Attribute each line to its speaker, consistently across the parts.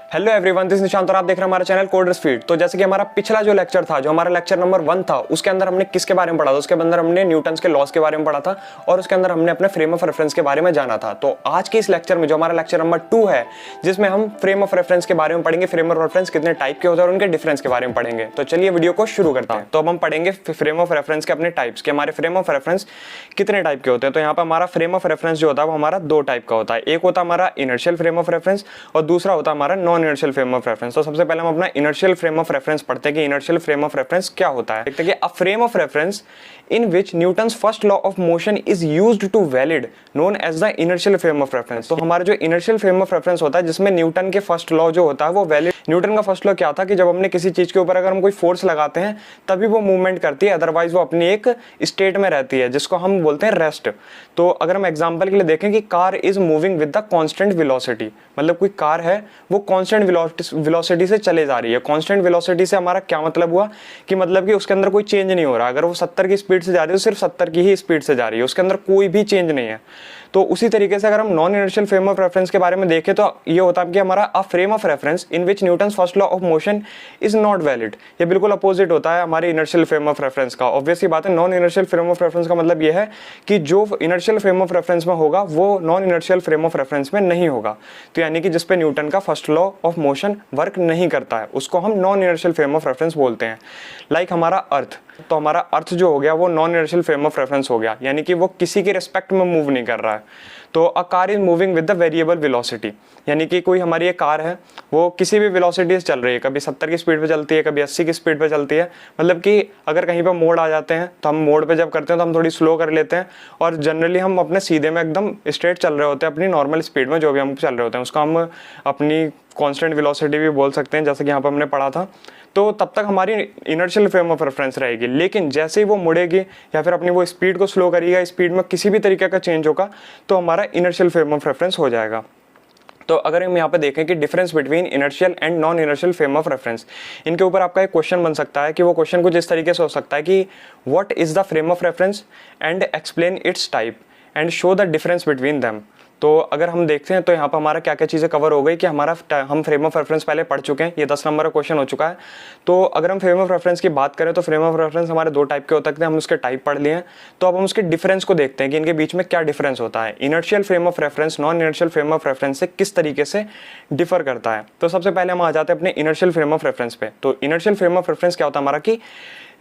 Speaker 1: Hello everyone, this Nishant और आप देख रहे हैं हमारा चैनल कोडर्स फीड। तो जैसे कि हमारा पिछला जो लेक्चर था, जो हमारा लेक्चर नंबर 1 था, उसके अंदर हमने किसके बारे में पढ़ा था? उसके अंदर हमने न्यूटन्स के लॉज के बारे में पढ़ा था और उसके अंदर हमने अपने फ्रेम ऑफ रेफरेंस के बारे में जाना था। तो आज के इस लेक्चर में जो हमारा लेक्चर नंबर 2 है, जिसमें हम फ्रेम ऑफ रेफरेंस के बारे में पढ़ेंगे, फ्रेम ऑफ रेफरेंस कितने टाइप के होते हैं और उनके डिफरेंस के बारे में पढ़ेंगे। तो चलिए वीडियो को शुरू करते हैं। तो अब हम पढ़ेंगे फ्रेम ऑफ रेफरेंस के अपने टाइप्स के, हमारे फ्रेम ऑफ रेफरेंस कितने टाइप के होते हैं। तो यहाँ पर हमारा फ्रेम ऑफ रेफरेंस जो होता है वो हमारा 2 टाइप का होता है। एक होता है हमारा इनर्शियल फ्रेम ऑफ रेफरेंस और दूसरा होता है हमारा non inertial frame of reference. तो सबसे पहले हम अपना इनर्शियल फ्रेम ऑफ रेफरेंस पढ़ते हैं कि इनर्शियल फ्रेम ऑफ रेफरेंस क्या होता है। देखते हैं कि a frame of reference in which Newton's first law of motion is used to valid known as the inertial frame of reference। तो हमारा जो inertial frame of reference होता है, जिसमें न्यूटन के फर्स्ट लॉ जो होता है वो वैलिड। न्यूटन का फर्स्ट लॉ क्या था कि जब हमने किसी चीज के ऊपर अगर हम कोई फोर्स लगाते हैं तभी वो मूवमेंट करती है, अदरवाइज वो अपनी एक स्टेट में रहती है, जिसको हम बोलते हैं रेस्ट। तो अगर हम एग्जांपल के लिए देखें कि car is moving with the constant velocity, मतलब कोई कार है वो कांस्टेंट वेलोसिटी से चले जा रही है। कांस्टेंट वेलोसिटी से हमारा क्या मतलब हुआ कि मतलब कि उसके अंदर कोई चेंज नहीं हो रहा। अगर वो 70 की स्पीड से जा रही है तो सिर्फ 70 की ही स्पीड से जा रही है, उसके अंदर कोई भी चेंज नहीं है। तो उसी तरीके से अगर हम non inertial frame of reference के बारे में देखें तो ये होता है कि हमारा अ frame of reference in which Newton's first law of motion is not valid. ये बिल्कुल अपोजिट होता है हमारे इनर्शियल फ्रेम ऑफ रेफरेंस का। ऑब्वियसली बात है, non inertial frame of reference का मतलब ये है कि जो इनर्शियल फ्रेम ऑफ रेफरेंस में होगा वो non inertial frame of reference में नहीं होगा। तो यानी कि जिसपे न्यूटन का first law of motion work नहीं करता है उसको हम non inertial frame of reference बोलते हैं। लाइक हमारा अर्थ, तो हमारा अर्थ जो हो गया वो non inertial frame of reference हो गया, यानी कि वो किसी के रिस्पेक्ट में मूव नहीं कर रहा है। तो a car is moving with the variable velocity, यानी कि कोई हमारी एक कार है वो किसी भी वेलोसिटी से चल रही है, कभी 70 की स्पीड पे चलती है, कभी 80 की स्पीड पे चलती है। मतलब कि अगर कहीं पे मोड़ आ जाते हैं तो हम मोड़ पे जब करते हैं तो हम थोड़ी स्लो कर लेते हैं और जनरली हम अपने सीधे में एकदम स्ट्रेट चल रहे होते हैं अपनी नॉर्मल स्पीड में, जो भी हम चल रहे होते हैं उसका हम अपनी कांस्टेंट वेलोसिटी भी बोल सकते हैं, जैसे कि यहाँ पर हमने पढ़ा था। तो तब तक हमारी इनर्शियल फ्रेम ऑफ रेफरेंस रहेगी, लेकिन जैसे ही वो मुड़ेगी या फिर अपनी वो स्पीड को स्लो करेगा, स्पीड में किसी भी तरीके का चेंज होगा तो हमारा इनर्शियल फ्रेम ऑफ रेफरेंस हो जाएगा। तो अगर हम यहाँ पे देखें कि difference between inertial and non inertial frame of reference, इनके ऊपर आपका एक क्वेश्चन बन सकता है कि वो क्वेश्चन कुछ इस तरीके से हो सकता है कि what is the frame of reference and explain it's type and show the difference between them. तो अगर हम देखते हैं तो यहाँ पर हमारा क्या क्या चीज़ें कवर हो गई कि हम फ्रेम ऑफ रेफरेंस पहले पढ़ चुके हैं, ये 10 नंबर का क्वेश्चन हो चुका है। तो अगर हम फ्रेम ऑफ रेफरेंस की बात करें तो फ्रेम ऑफ रेफरेंस हमारे 2 टाइप के हो सकते हैं, हम उसके टाइप पढ़ लिए हैं। तो अब हम उसके डिफरेंस को देखते हैं कि इनके बीच में क्या डिफरेंस होता है। Inertial frame of reference non inertial frame of reference से किस तरीके से डिफर करता है। तो सबसे पहले हम आ जाते हैं अपने इनर्शियल फ्रेम ऑफ रेफरेंस पे। तो इनर्शियल फ्रेम ऑफ रेफरेंस क्या होता है हमारा कि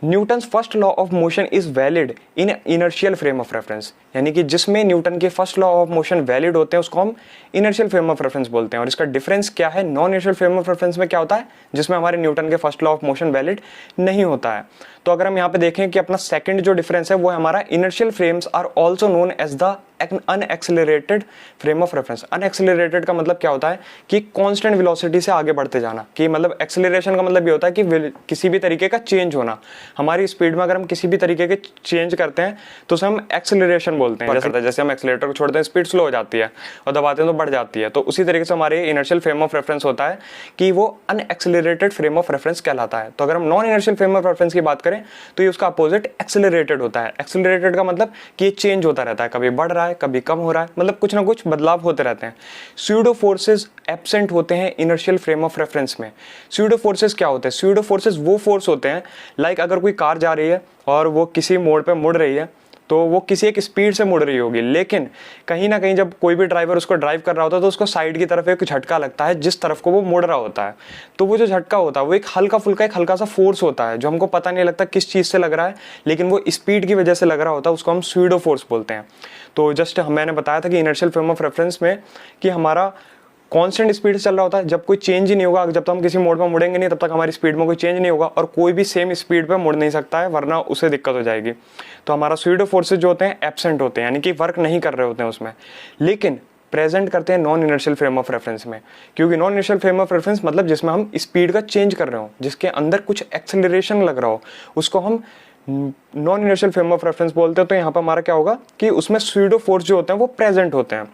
Speaker 1: Newton's first law of motion is valid in inertial frame of reference, यानी कि जिसमें न्यूटन के first law of motion valid होते हैं उसको हम इनर्शियल फ्रेम ऑफ रेफरेंस बोलते हैं। और इसका डिफरेंस क्या है non inertial frame of reference में, क्या होता है जिसमें हमारे न्यूटन के first law of motion valid नहीं होता है। तो अगर हम यहाँ पे देखें कि अपना सेकंड जो डिफरेंस है वो है हमारा inertial frames are also known as the unaccelerated frame of reference. Unaccelerated का मतलब क्या होता है कि कांस्टेंट वेलोसिटी से आगे बढ़ते जाना, कि मतलब एक्सेलरेशन का मतलब ये होता है कि किसी भी तरीके का चेंज होना। हमारी स्पीड में अगर हम किसी भी तरीके के चेंज करते हैं तो उसे हम एक्सेलरेशन बोलते हैं। जैसे हम एक्सेलेरेटर को छोड़ते हैं स्पीड स्लो हो जाती है और दबाते हैं तो बढ़ जाती है। तो उसी तरीके से हमारे इनर्शियल फ्रेम ऑफ रेफरेंस होता है कि वो अनएक्सेलरेटेड फ्रेम ऑफ रेफरेंस कहलाता है। तो अगर हम non inertial frame of reference की बात करें तो ये उसका अपोजिट एक्सेलरेटेड होता है। एक्सेलरेटेड का मतलब कि ये चेंज होता रहता है, कभी बढ़ रहा है कभी कम हो रहा है, मतलब कुछ ना कुछ बदलाव होते रहते हैं। स्यूडो फोर्सेस एब्सेंट होते हैं इनर्शियल फ्रेम ऑफ रेफरेंस में। स्यूडो फोर्सेस क्या होते हैं? स्यूडो फोर्सेस वो फोर्स होते हैं, लाइक अगर कोई कार जा रही है और वो किसी मोड़ पे मुड़ रही है तो वो किसी एक स्पीड से मुड़ रही होगी, लेकिन कहीं ना कहीं जब कोई भी ड्राइवर उसको ड्राइव कर रहा होता है तो उसको साइड की तरफ एक झटका लगता है जिस तरफ को वो मुड़ रहा होता है। तो वो जो झटका होता है वो एक हल्का सा फोर्स होता है जो हमको पता नहीं लगता किस चीज़ से लग रहा है, लेकिन वो स्पीड की वजह से लग रहा होता है, उसको हम स्यूडो फोर्स बोलते हैं। तो जस्ट मैंने बताया था कि इनर्शियल फ्रेम ऑफ रेफरेंस में कि हमारा कांस्टेंट स्पीड से चल रहा होता है, जब कोई चेंज ही नहीं होगा, जब तक हम किसी मोड पर मुड़ेंगे नहीं तब तक हमारी स्पीड में कोई चेंज नहीं होगा और कोई भी सेम स्पीड पे मुड़ नहीं सकता है, वरना उसे दिक्कत हो जाएगी। तो हमारा स्यूडो फोर्सेस जो होते हैं एब्सेंट होते हैं, यानी कि वर्क नहीं कर रहे होते हैं उसमें, लेकिन प्रेजेंट करते हैं non inertial frame of reference में। क्योंकि non inertial frame of reference मतलब जिसमें हम स्पीड का चेंज कर रहे हो, जिसके अंदर कुछ एक्सेलरेशन लग रहा हो, उसको हम non inertial frame of reference बोलते हैं। तो यहाँ पर हमारा क्या होगा कि उसमें स्यूडो फोर्स जो होते हैं वो प्रेजेंट होते हैं।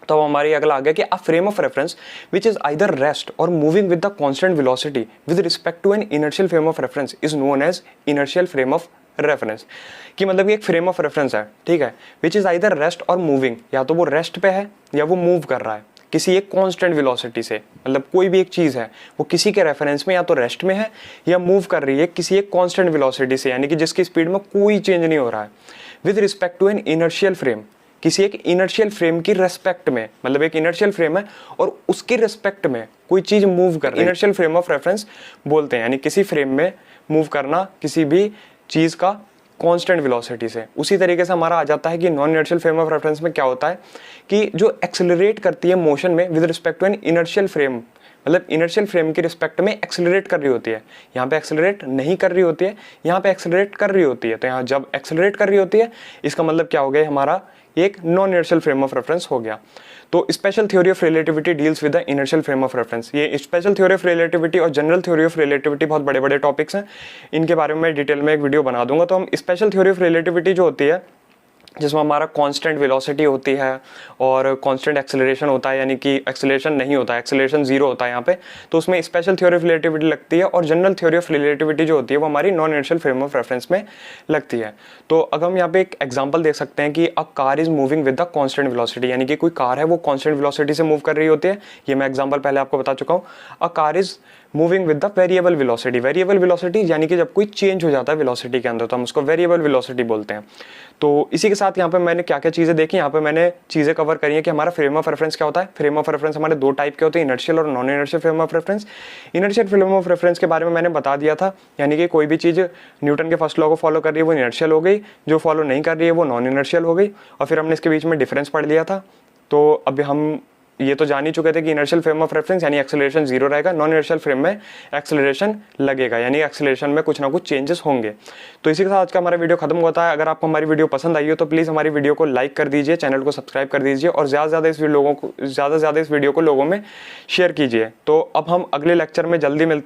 Speaker 1: तो हमारी अगला आ गया कि a frame of reference which is either rest or moving with the constant velocity with respect to an inertial frame of reference is known as inertial frame of reference. कि मतलब ये एक फ्रेम ऑफ रेफरेंस है, ठीक है, विच is either rest or moving, या तो वो रेस्ट पे है या वो मूव कर रहा है, किसी एक कांस्टेंट वेलोसिटी से, मतलब कोई भी एक चीज़ है वो किसी के रेफरेंस में या तो रेस्ट में है या मूव कर रही है किसी एक कांस्टेंट वेलोसिटी से, यानी कि जिसकी स्पीड में कोई चेंज नहीं हो रहा है, with respect to an inertial frame, किसी एक इनर्शियल फ्रेम की रेस्पेक्ट में, मतलब एक इनर्शियल फ्रेम है और उसकी रेस्पेक्ट में कोई चीज मूव कर रही है, इनर्शियल फ्रेम ऑफ रेफरेंस बोलते हैं, यानी किसी फ्रेम में मूव करना किसी भी चीज का कांस्टेंट वेलोसिटी से। उसी तरीके से हमारा आ जाता है कि non inertial frame of reference में क्या होता है कि जो एक्सेलरेट करती है मोशन में with respect to an inertial frame, मतलब इनर्शियल फ्रेम की रिस्पेक्ट में एक्सेलरेट कर रही होती है, यहाँ पे एक्सेलरेट नहीं कर रही होती है, यहाँ पे एक्सेलरेट कर रही होती है। तो यहाँ जब एक्सेलरेट कर रही होती है इसका मतलब क्या हो गया, हमारा एक non inertial frame of reference हो गया। तो special theory of relativity deals with the inertial frame of reference. ये स्पेशल थ्योरी ऑफ रिलेटिविटी और जनरल थ्योरी ऑफ रिलेटिविटी बहुत बड़े बड़े टॉपिक्स हैं, इनके बारे में मैं डिटेल में एक वीडियो बना दूंगा। तो हम स्पेशल थ्योरी ऑफ रिलेटिविटी जो होती है जिसमें हमारा कांस्टेंट वेलोसिटी होती है और कांस्टेंट एक्सेलरेशन होता है, यानी कि एक्सेलरेशन नहीं होता है, एक्सेलरेशन जीरो होता है यहाँ पे, तो उसमें स्पेशल थ्योरी ऑफ रिलेटिविटी लगती है। और जनरल थ्योरी ऑफ रिलेटिविटी जो होती है वो हमारी non inertial frame of reference में लगती है। तो अगर हम यहाँ पे एक एग्जांपल देख सकते हैं कि a car is moving with the constant velocity, यानी कि कोई कार है वो कांस्टेंट वेलोसिटी से मूव कर रही होती है, ये मैं एग्जाम्पल पहले आपको बता चुका हूँ। A car is moving with the variable velocity, variable velocity यानी कि जब कोई चेंज हो जाता है वेलोसिटी के अंदर तो हम उसको वेरिएबल वेलोसिटी बोलते हैं। तो इसी के साथ यहाँ पे मैंने क्या क्या चीज़ें देखी, यहाँ पे मैंने चीज़ें कवर करी है कि हमारा फ्रेम ऑफ रेफरेंस क्या होता है। फ्रेम ऑफ रेफरेंस हमारे दो टाइप के होते हैं, इनर्शियल और non inertial frame of reference. Inertial frame of reference के बारे में मैंने बता दिया था, यानी कि कोई भी चीज़ न्यूटन के फर्स्ट लॉ को फॉलो कर रही है वो इनर्शियल हो गई, जो फॉलो नहीं कर रही है वो नॉन इनर्शियल हो गई। और फिर हमने इसके बीच में डिफरेंस पढ़ लिया था। तो अभी हम ये तो जान ही चुके थे कि इनर्शियल फ्रेम ऑफ रेफरेंस यानी एक्सेलरेशन जीरो रहेगा, नॉन इनर्शियल फ्रेम में एक्सेलरेशन लगेगा, यानी एक्सेलरेशन में कुछ ना कुछ चेंजेस होंगे। तो इसी के साथ आज का हमारा वीडियो खत्म होता है। अगर आपको हमारी वीडियो पसंद आई हो तो प्लीज़ हमारी वीडियो को लाइक कर दीजिए, चैनल को सब्सक्राइब कर दीजिए और ज़्यादा से ज़्यादा इस वीडियो को लोगों में शेयर कीजिए। तो अब हम अगले लेक्चर में जल्दी मिलते हैं।